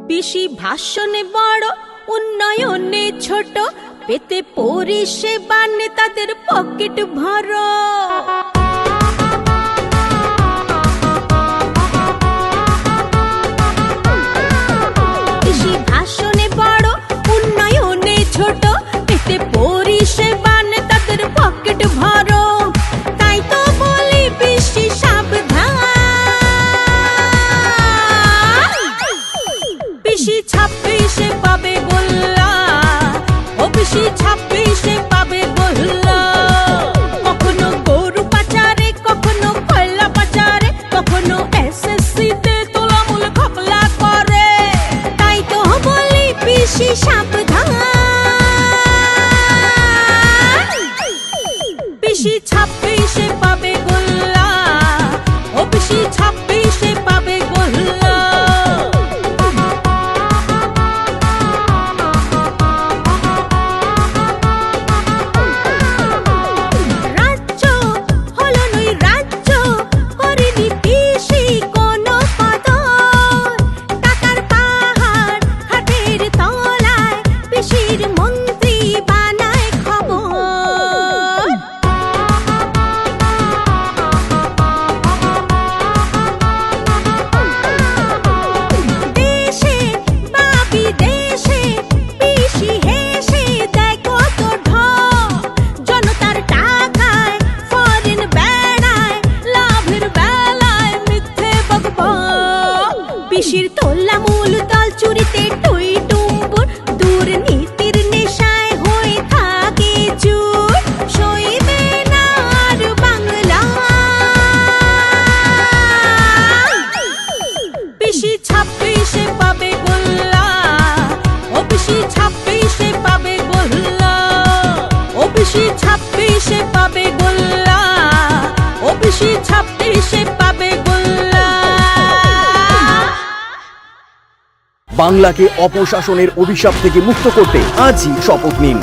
পিসি ভাষণে বড়, উন্নয়নে ছোট, পেতে পরিষেবা নেতাদের পকেট ভরো। পিসি ভাষণে বড়, উন্নয়নে ছোট, পেতে পরিষেবা নেতাদের পকেট ভরো। তাই তো বলি পিসি সাবধান, পিসি 26-এ পাবে গোল্লা, ও পিসি 26-এ পাবে গোল্লা। কখনো গরু পাচারে, কখনো কয়লা পাচারে, কখনো SSC-তে তোলামূল ঘপলা করে। তাই তো বলি পিসি সাবধান, পিসি 26-এ পাবে গোল্লা, ও পিসি 26-এ পাবে গোল্লা। পিসির তোলামূল দল চুরিতে টুই টুম্বুর, দুর্নীতির নেশায় হয়ে থাকে চুর। সইবে না আর বাংলা, পিসি 26-এ পাবে গোল্লা, ও পিসি 26-এ পাবে গোল্লা, ও পিসি 26-এ পাবে গোল্লা, ও পিসি 26-এ পাবে গোল্লা। বাংলাকে অপশাসনের অভিশাপ থেকে মুক্ত করতে আজই শপথ নিন।